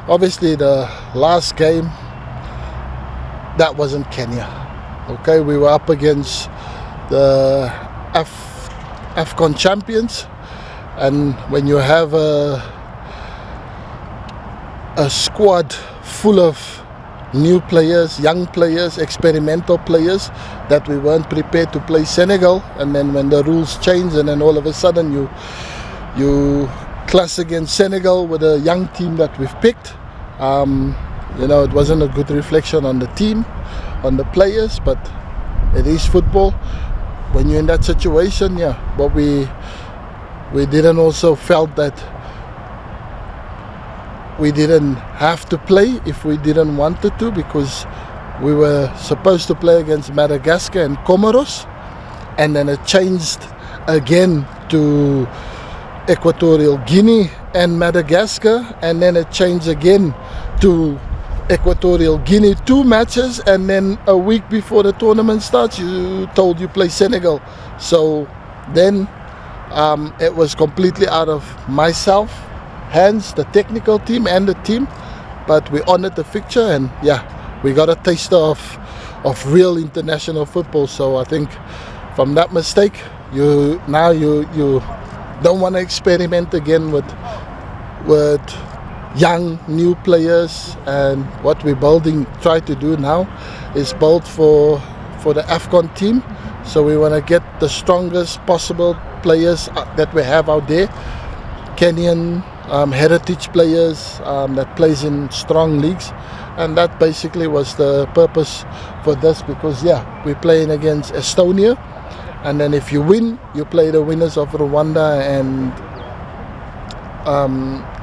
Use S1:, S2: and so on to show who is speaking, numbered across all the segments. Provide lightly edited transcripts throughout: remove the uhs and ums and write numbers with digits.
S1: Obviously, the last game, that wasn't Kenya. Okay, we were up against the AFCON champions, and when you have a squad full of new players, young players, experimental players, that we weren't prepared to play Senegal, and then when the rules changed, and then all of a sudden you clash against Senegal with a young team that we've picked. It wasn't a good reflection on the team, on the players, but it is football. When you're in that situation, but we didn't also felt that we didn't have to play if we didn't want to, because we were supposed to play against Madagascar and Comoros, and then it changed again to Equatorial Guinea and Madagascar, and then it changed again to Equatorial Guinea, 2 matches, and then a week before the tournament starts you play Senegal. So then it was completely out of myself hands, the technical team and the team, but we honored the fixture, and we got a taste of real international football. So I think from that mistake, you don't want to experiment again with young new players, and what we're try to do now is build for the AFCON team. So we want to get the strongest possible players that we have out there, Kenyan heritage players that plays in strong leagues, and that basically was the purpose for this, because we're playing against Estonia, and then if you win, you play the winners of Rwanda and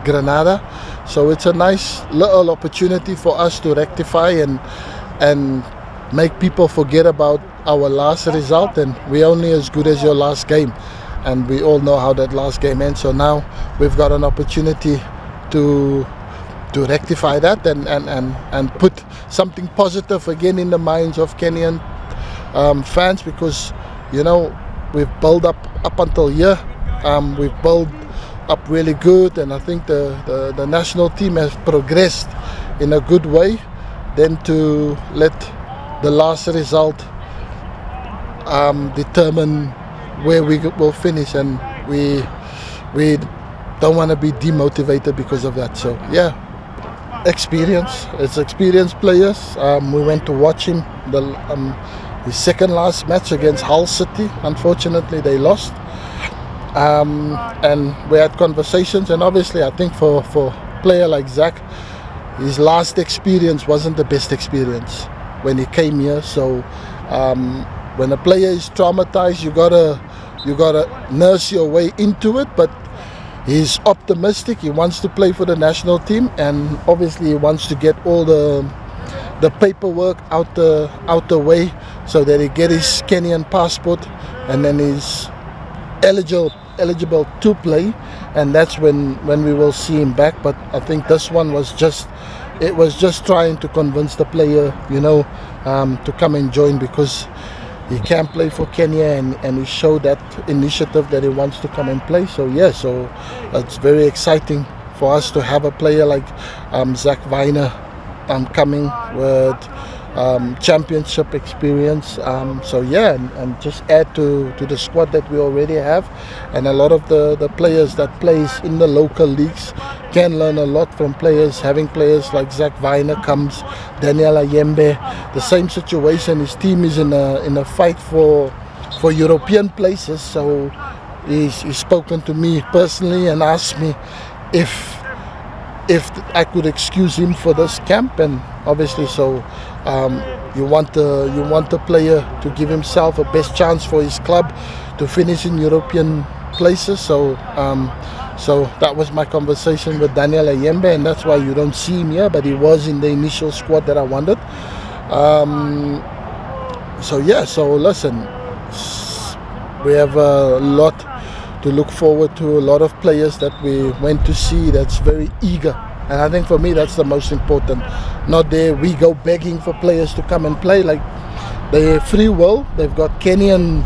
S1: Grenada. So it's a nice little opportunity for us to rectify and make people forget about our last result, and we're only as good as your last game, and we all know how that last game ends. So now we've got an opportunity to rectify that and put something positive again in the minds of Kenyan fans, because we've built up until here, we've built up really good, and I think the national team has progressed in a good way. Then to let the last result determine where we will finish, and we don't want to be demotivated because of that. So it's experienced players. We went to watch him his second last match against Hull City. Unfortunately, they lost. And we had conversations, and obviously I think for a player like Zach, his last experience wasn't the best experience when he came here. So when a player is traumatized, you gotta nurse your way into it, but he's optimistic. He wants to play for the national team, and obviously he wants to get all the paperwork out the way, so that he get his Kenyan passport, and then he's eligible to play, and that's when we will see him back. But I think this one was just trying to convince the player, to come and join, because he can play for Kenya, and he showed that initiative that he wants to come and play. So so it's very exciting for us to have a player like Zach Weiner coming with championship experience, and just add to the squad that we already have. And a lot of the players that plays in the local leagues can learn a lot from having players like Zach Weiner comes, Daniel Ayembe, the same situation. His team is in a fight for European places, so he's spoken to me personally and asked me if I could excuse him for this camp. And obviously, so you want the player to give himself a best chance for his club to finish in European places. So that was my conversation with Daniel Ayembe, and that's why you don't see him here, but he was in the initial squad that I wanted. So listen, we have a lot to look forward to, a lot of players that we went to see that's very eager. And I think for me that's the most important. Not there we go begging for players to come and play. Like, they're free will. They've got Kenyan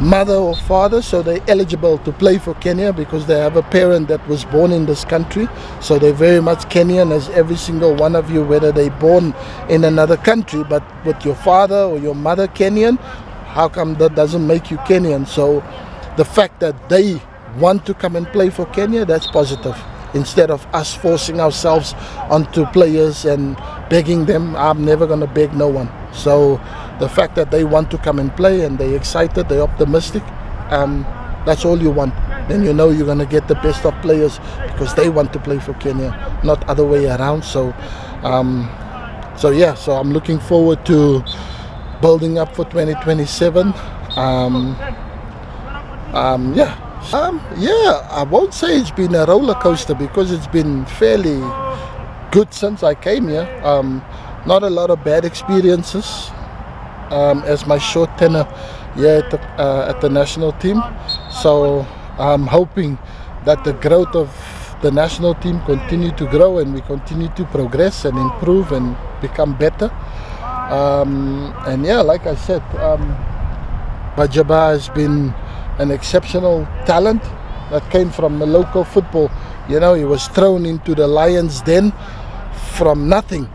S1: mother or father, so they're eligible to play for Kenya because they have a parent that was born in this country. So they're very much Kenyan as every single one of you, whether they're born in another country, but with your father or your mother Kenyan, how come that doesn't make you Kenyan? So the fact that they want to come and play for Kenya, that's positive. Instead of us forcing ourselves onto players and begging them, I'm never going to beg no one. So the fact that they want to come and play and they're excited, they're optimistic, that's all you want. Then you know you're going to get the best of players because they want to play for Kenya, not other way around. So so I'm looking forward to building up for 2027. I won't say it's been a roller coaster because it's been fairly good since I came here. Not a lot of bad experiences as my short tenure here at the national team. So I'm hoping that the growth of the national team continue to grow and we continue to progress and improve and become better. Like I said, Bajaba has been an exceptional talent that came from the local football. You know, he was thrown into the lion's den from nothing,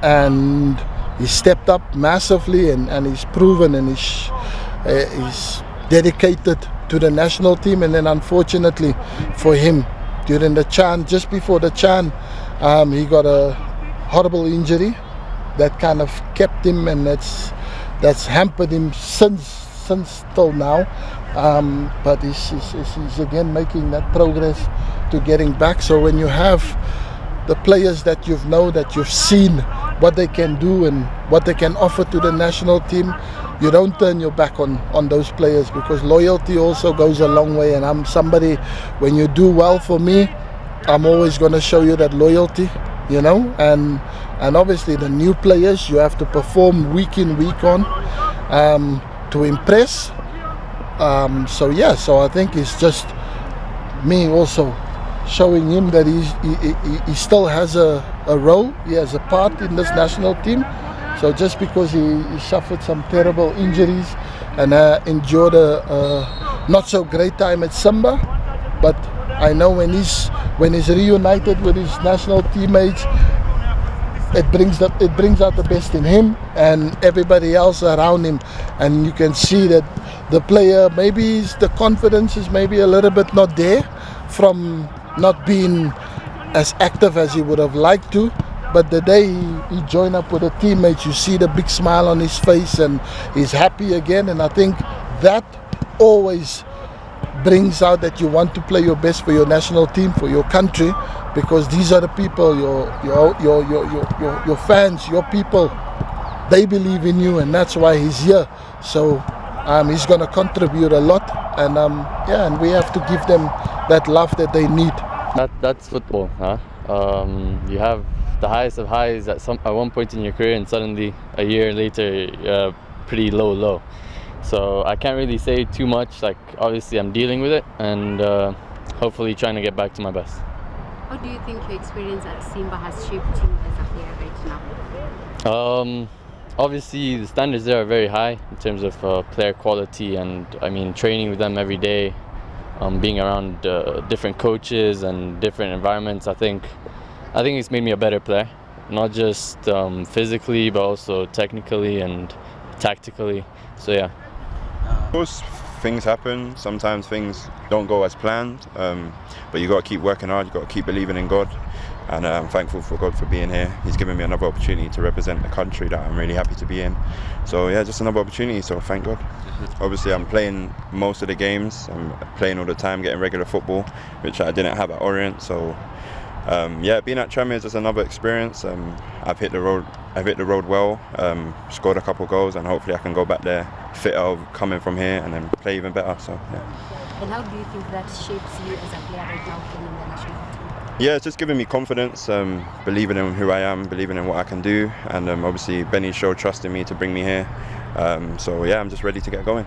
S1: and he stepped up massively and he's proven and he's dedicated to the national team. And then unfortunately for him, during the CHAN, just before the CHAN, he got a horrible injury that kind of kept him, and that's hampered him since till now, but he's again making that progress to getting back. So when you have the players that that you've seen what they can do and what they can offer to the national team, you don't turn your back on those players, because loyalty also goes a long way. And I'm somebody, when you do well for me, I'm always going to show you that loyalty, you know. And obviously the new players, you have to perform week in, week on, to impress. So I think it's just me also showing him that he still has a role, he has a part in this national team. So just because he suffered some terrible injuries and endured a not so great time at Simba, but I know when he's reunited with his national teammates, it brings out the best in him and everybody else around him. And you can see that the player, maybe the confidence is maybe a little bit not there from not being as active as he would have liked to. But the day he joined up with the teammates, you see the big smile on his face and he's happy again. And I think that always brings out that you want to play your best for your national team, for your country, because these are the people, your fans, your people. They believe in you, and that's why he's here. So he's going to contribute a lot, and and we have to give them that love that they need.
S2: That's football, huh? You have the highest of highs at one point in your career, and suddenly a year later, pretty low. So I can't really say too much. Like, obviously I'm dealing with it, and hopefully trying to get back to my best.
S3: How do you think your experience at Simba has shaped you as a player right now?
S2: Obviously the standards there are very high in terms of player quality, and I mean training with them every day, being around different coaches and different environments. I think it's made me a better player, not just physically but also technically and tactically. So yeah.
S4: Of course, things happen. Sometimes things don't go as planned, but you got to keep working hard. You got to keep believing in God, and I'm thankful for God for being here. He's given me another opportunity to represent the country that I'm really happy to be in. So yeah, just another opportunity. So thank God. Obviously, I'm playing most of the games. I'm playing all the time, getting regular football, which I didn't have at Orient. So being at Tranmere is just another experience. I've hit the road well, scored a couple goals, and hopefully I can go back there fitter coming from here and then play even better. So yeah.
S3: And how do you think that shapes you as a player right now in the national team?
S4: Yeah, it's just giving me confidence, believing in who I am, believing in what I can do, and obviously Benny showed trust in me to bring me here. So yeah, I'm just ready to get going.